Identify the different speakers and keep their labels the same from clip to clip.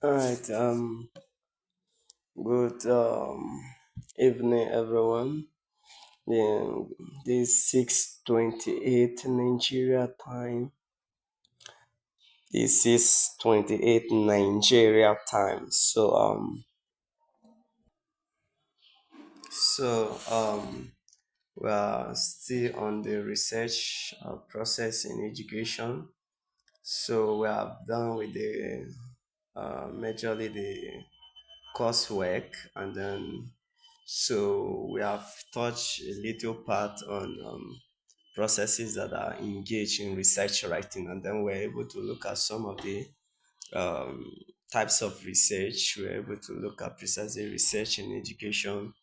Speaker 1: All right. Good evening, everyone. Yeah, this 6:28 Nigeria time. This is 28 Nigeria time. So we are still on the research process in education. So we have done with the majorly the coursework, and then so we have touched a little part on processes that are engaged in research writing, and then we're able to look at some of the um, types of research. We're able to look at precisely research in education.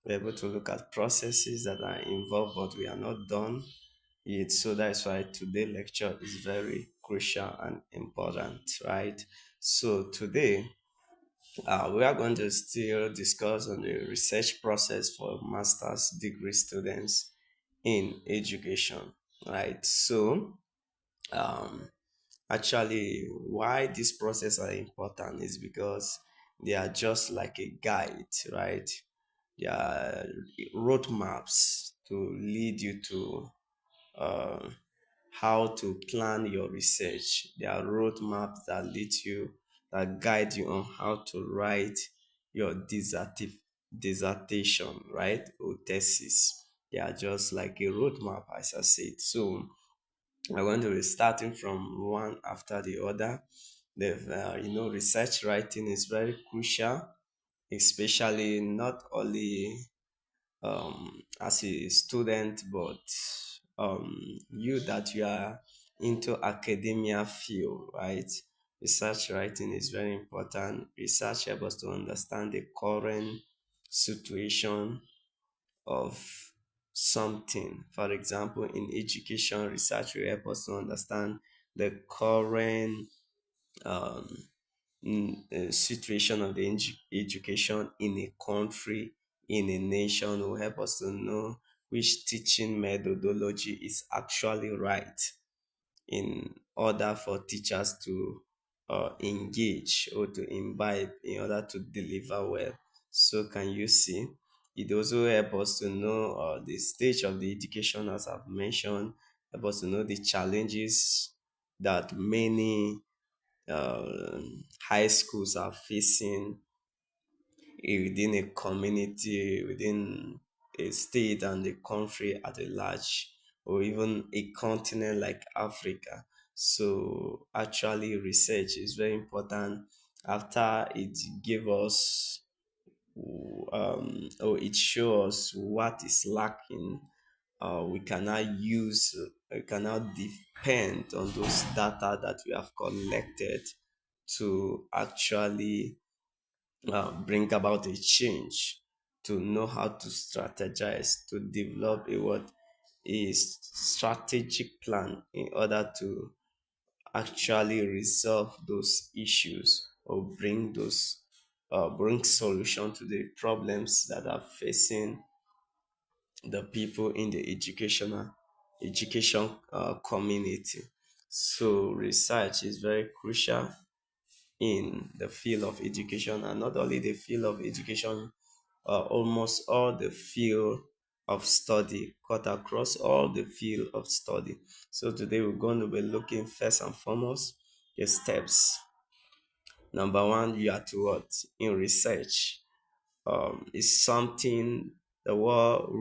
Speaker 1: We're able to look at processes that are involved, but we are not done yet. So that's why today lecture is very crucial and important, right? So today we are going to still discuss on the research process for master's degree students in education, right? Um, Actually, why this process are important is because they are just like a guide, right? They are roadmaps to lead you to uh, how to plan your research. There are roadmaps that lead you, that guide you on how to write your dissertation, right? Or thesis. They are just like a roadmap, as I said. So we're going to be starting from one after the other. Research writing is very crucial, especially not only as a student, but you that you are into academia field, right? Research writing is very important. Research helps us to understand the current situation of something. For example, in education, research will help us to understand the current um, situation of the education in a country, in a nation, will help us to know which teaching methodology is actually right in order for teachers to engage or to imbibe in order to deliver well. So, can you see? It also help us to know the stage of the education, as I've mentioned, help us to know the challenges that many high schools are facing within a community, within a state and a country at a large, or even a continent like Africa. So actually, research is very important. After it give us, or it shows what is lacking, we cannot use, we cannot depend on those data that we have collected to actually bring about a change, to know how to strategize, to develop a strategic plan in order to actually resolve those issues or bring solution to the problems that are facing the people in the education community. So research is very crucial in the field of education, and not only the field of education, almost all the field of study, cut across all the field of study. So today we're going to be looking first and foremost the steps. Number one, you are to what? In research. Is something the world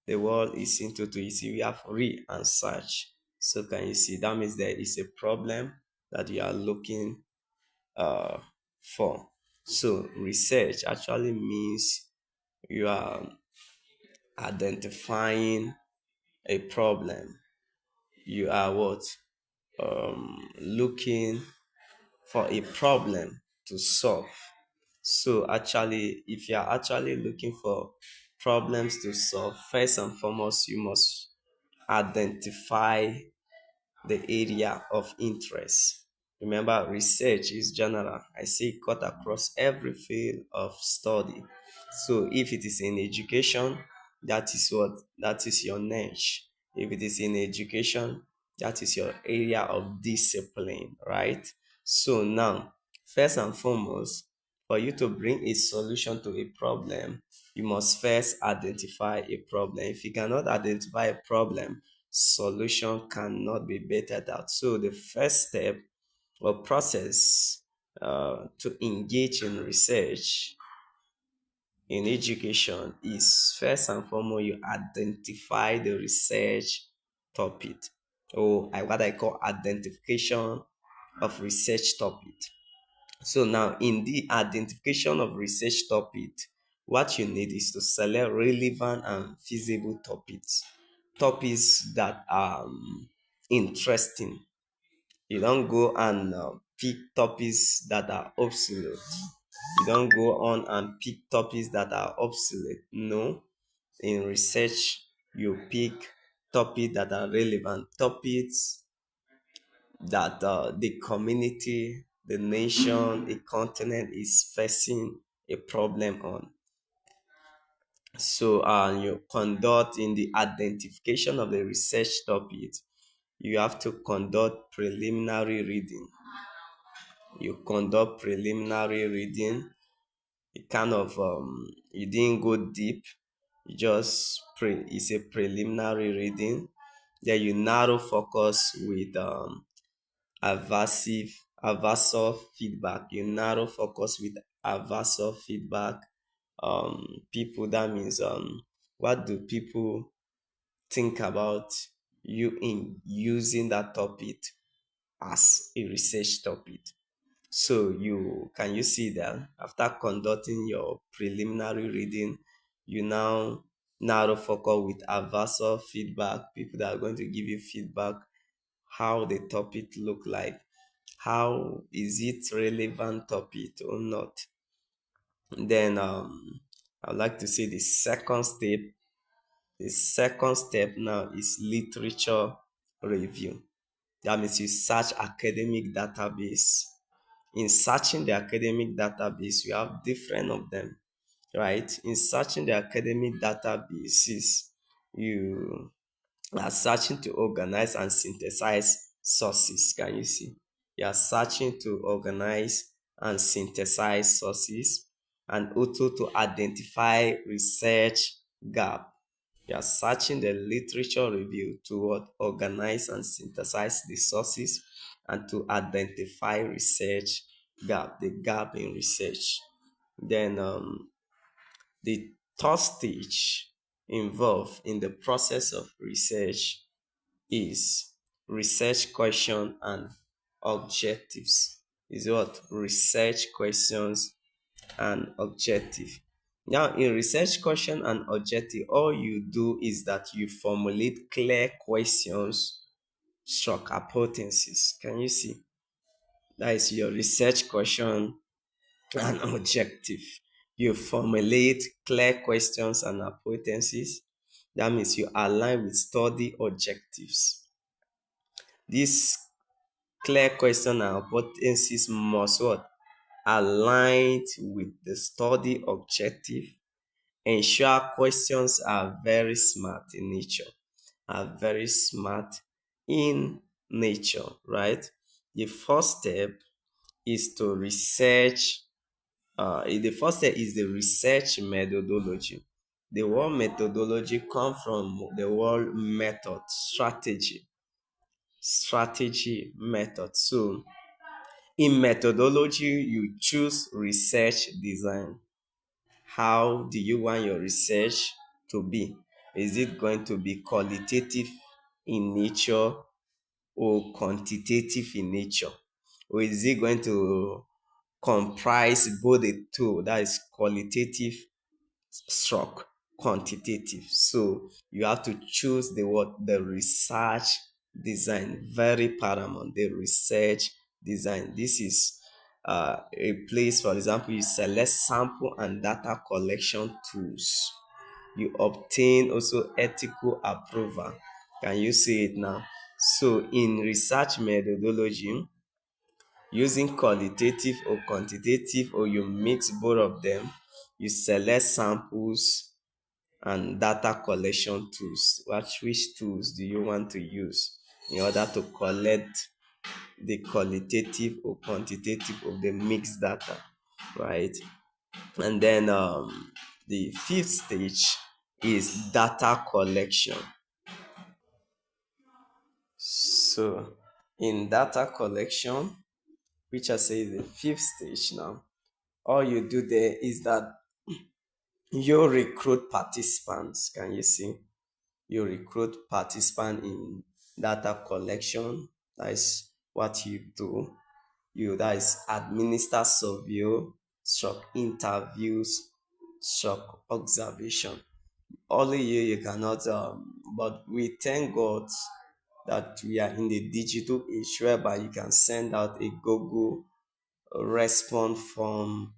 Speaker 1: the world is into to. You see, we have read and search. So can you see that means there is a problem that you are looking uh, for. So research actually means you are identifying a problem. You are what? Looking for a problem to solve. So actually, if you are actually looking for problems to solve, first and foremost, you must identify the area of interest. Remember, research is general. I say it cut across every field of study. So if it is in education, that is your niche. If it is in education, that is your area of discipline, right? So now, First and foremost, for you to bring a solution to a problem, you must first identify a problem. If you cannot identify a problem, solution cannot be bettered out. So the first step or process to engage in research in education is first and foremost you identify the research topic, or what I call identification of research topic. So now in the identification of research topic, what you need is to select relevant and feasible topics that are interesting. You don't go and pick topics that are obsolete. You don't go on and pick topics that are obsolete. No, in research, you pick topics that are relevant, topics that the community, the nation, a continent is facing a problem on. So, you conduct in the identification of the research topic, you have to conduct preliminary reading. You conduct preliminary reading. It kind of you didn't go deep. You just it's a preliminary reading. Then you narrow focus with aversive aversive feedback. You narrow focus with aversive feedback. People, that means what do people think about you in using that topic as a research topic. So you see that after conducting your preliminary reading, you now narrow focus with adversarial feedback, people that are going to give you feedback, how the topic look like, how is it relevant topic or not. Then I'd like to say the second step. The second step now is literature review. That means you search academic database. In searching the academic database, you have different of them, right? In searching the academic databases, you are searching to organize and synthesize sources. Can you see? You are searching to organize and synthesize sources, and also to identify research gap. You are searching the literature review to organize and synthesize the sources and to identify research gap, the gap in research. Then the third stage involved in the process of research is research question and objectives. Is what research questions and objective. Now, in research question and objective, all you do is that you formulate clear questions, stroke hypothesis. Can you see? That is your research question and objective. You formulate clear questions and hypotheses. That means you align with study objectives. This clear question and hypothesis must what? Aligned with the study objective. Ensure questions are very smart in nature. Are very smart in nature, right? The first step is to research. The first step is the research methodology. The word methodology comes from the word method, strategy, method. So in methodology, you choose research design. How do you want your research to be? Is it going to be qualitative in nature or quantitative in nature? Or is it going to comprise both the two, that is qualitative stroke quantitative? So you have to choose the research design, very paramount, the research design. This is a place, for example, you select sample and data collection tools. You obtain also ethical approval. Can you see it now? So in research methodology, using qualitative or quantitative, or you mix both of them, you select samples and data collection tools. Which tools do you want to use in order to collect the qualitative or quantitative of the mixed data, right? And then the fifth stage is data collection. So in data collection, which I say is the fifth stage now, all you do there is that you recruit participants. Can you see? You recruit participants in data collection. That is what you do. You that is administer survey, shock interviews, shock observation. Only you cannot. But we thank God that we are in the digital age whereby you can send out a Google response form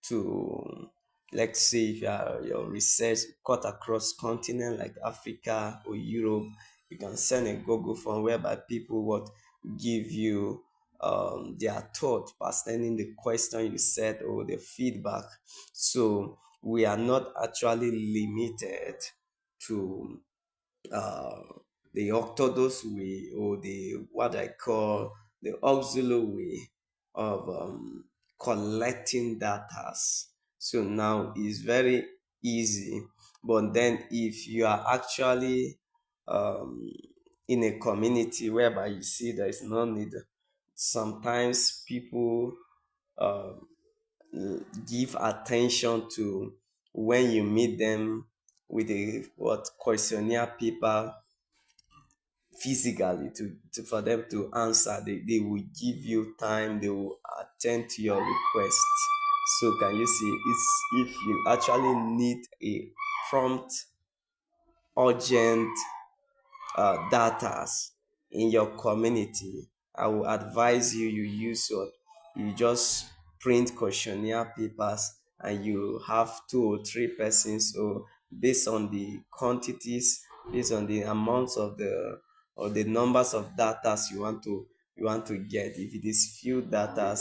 Speaker 1: to, let's say, if your research cut across continent like Africa or Europe, you can send a Google form whereby people would give you their thought pertaining the question you said or the feedback. So we are not actually limited to uh, the orthodox way or the what I call the auxiliary way of collecting data. So now it's very easy. But then if you are actually um, in a community whereby you see there is no need, sometimes people uh, give attention to when you meet them with a what questionnaire paper physically for them to answer. They will give you time, they will attend to your request. So can you see it's if you actually need a prompt, urgent data in your community, I will advise you use what you just print questionnaire papers and you have two or three persons. So based on the quantities, based on the amounts of the or the numbers of data you want to get. If it is few data,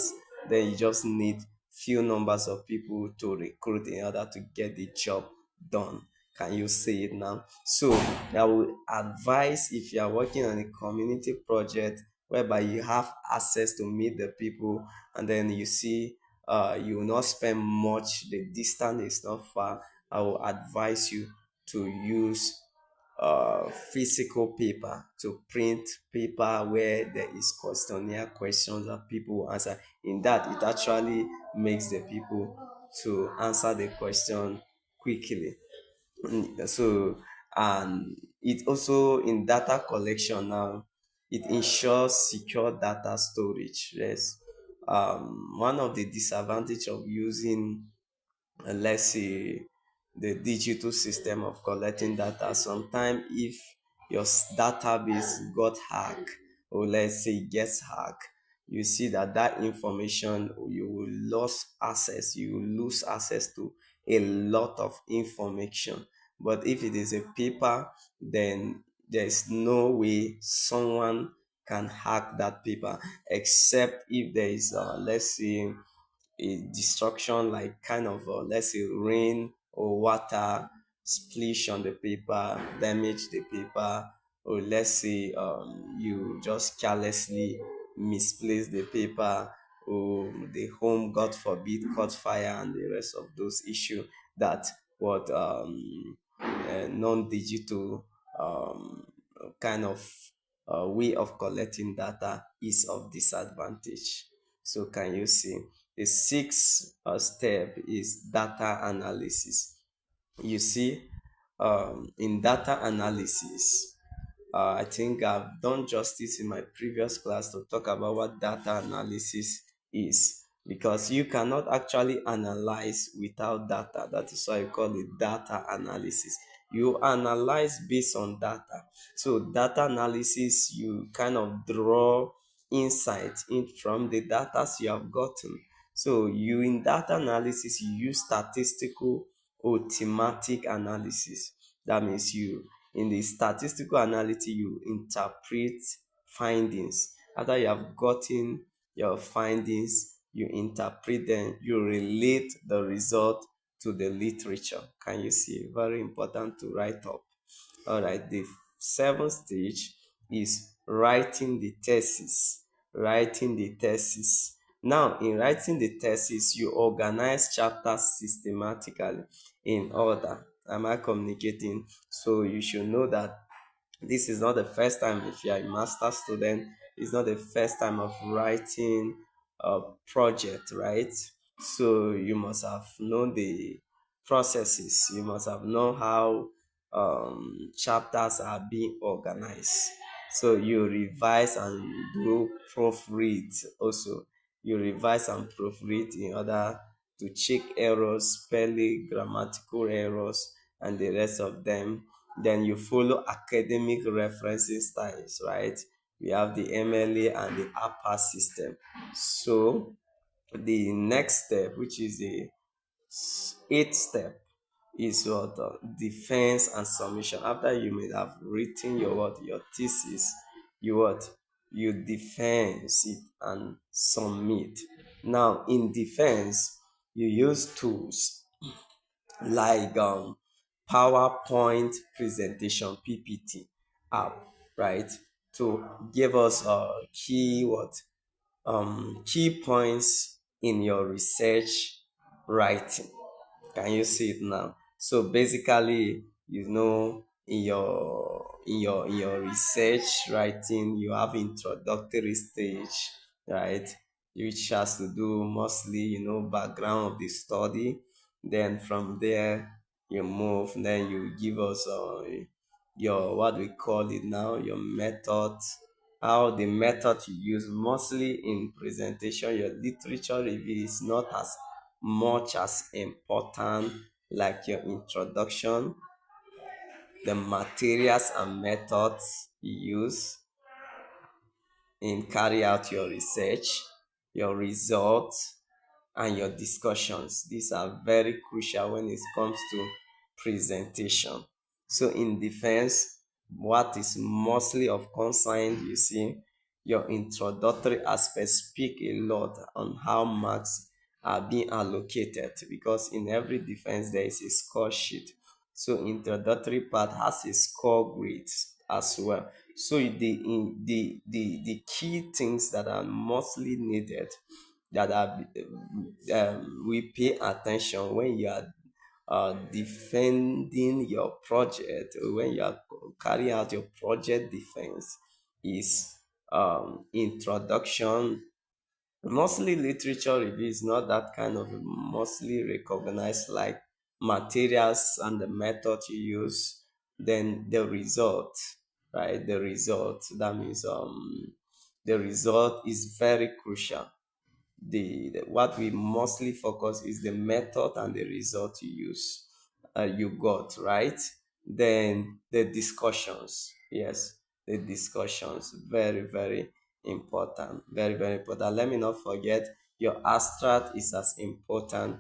Speaker 1: then you just need few numbers of people to recruit in order to get the job done. Can you see it now? So I would advise, if you are working on a community project whereby you have access to meet the people, and then you see you will not spend much, the distance is not far, I will advise you to use physical paper, to print paper where there is questionnaire questions that people will answer. In that, it actually makes the people to answer the question quickly. So, and it also in data collection now, it ensures secure data storage. Yes. One of the disadvantage of using let's say the digital system of collecting data, sometimes if your database got hacked, or let's say it gets hacked, you see that information, you will lose access to a lot of information. But if it is a paper, then there's no way someone can hack that paper, except if there is let's say a destruction, like kind of let's say rain or water splash on the paper, damage the paper, or let's say you just carelessly misplace the paper, or the home, god forbid, caught fire, and the rest of those issues that what non-digital um, kind of way of collecting data is of disadvantage. So can you see? The sixth step is data analysis. You see, in data analysis, I think I've done justice in my previous class to talk about what data analysis is, because you cannot actually analyze without data. That is why I call it data analysis. You analyze based on data. So data analysis, you kind of draw insight in from the data you have gotten. So you in data analysis, you use statistical or thematic analysis. That means you in the statistical analysis, you interpret findings. After you have gotten your findings, you interpret them, you relate the result to the literature. Can you see? Very important to write up. All right, the seventh stage is writing the thesis. writing the thesis. Now, in writing the thesis, you organize chapters systematically in order. Am I communicating? So you should know that this is not the first time. If you are a master student, it's not the first time of writing a project, right? So you must have known the processes. You must have known how chapters are being organized. So you revise and do proofread also. You revise and proofread in order to check errors, spelling, grammatical errors, and the rest of them. Then you follow academic referencing styles, right? We have the MLA and the APA system. So the next step, which is the eighth step, is what defense and submission. After you may have written your thesis, you what you defense it and submit. Now in defense, you use tools like PowerPoint presentation PPT app, right? To give us key points in your research writing. Can you see it now? So basically, in your research writing, you have introductory stage, right? Which has to do mostly, background of the study. Then from there, you move. Then you give us your what we call it now, your method, how the method you use mostly in presentation. Your literature review is not as much as important like your introduction, the materials and methods you use in carry out your research, your results, and your discussions. These are very crucial when it comes to presentation. So in defense, what is mostly of concern, you see, your introductory aspects speak a lot on how marks are being allocated, because in every defense there is a score sheet. So introductory part has a score grade as well. So the key things that are mostly needed, that are we pay attention when you are defending your project, when you are carrying out your project defense, is introduction. Mostly literature review is not that kind of mostly recognized like materials and the method you use. Then the result, right? The result, that means the result is very crucial. What we mostly focus is the method and the result you use, you got, right? Then the discussions, yes, the discussions, very very important, very very important. Let me not forget, your abstract is as important,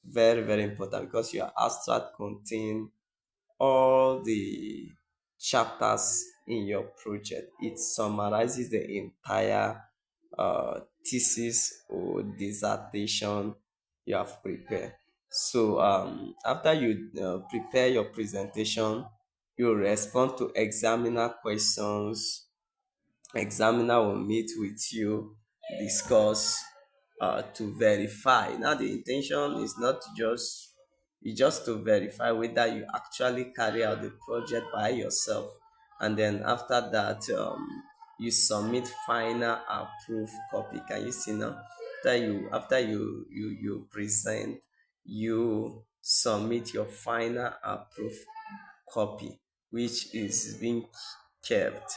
Speaker 1: very very important, because your abstract contain all the chapters in your project. It summarizes the entire thesis or dissertation you have prepared. So after you prepare your presentation, you respond to examiner questions. Examiner will meet with you, discuss, to verify. Now the intention is not just, it's just to verify whether you actually carry out the project by yourself. And then after that, you submit final approved copy. Can you see now? After you present, you submit your final approved copy, which is being kept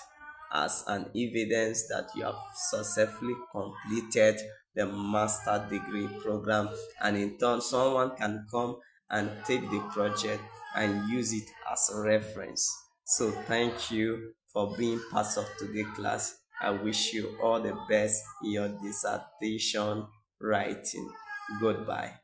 Speaker 1: as an evidence that you have successfully completed the master degree program. And in turn, someone can come and take the project and use it as a reference. So thank you for being part of today's class. I wish you all the best in your dissertation writing. Goodbye.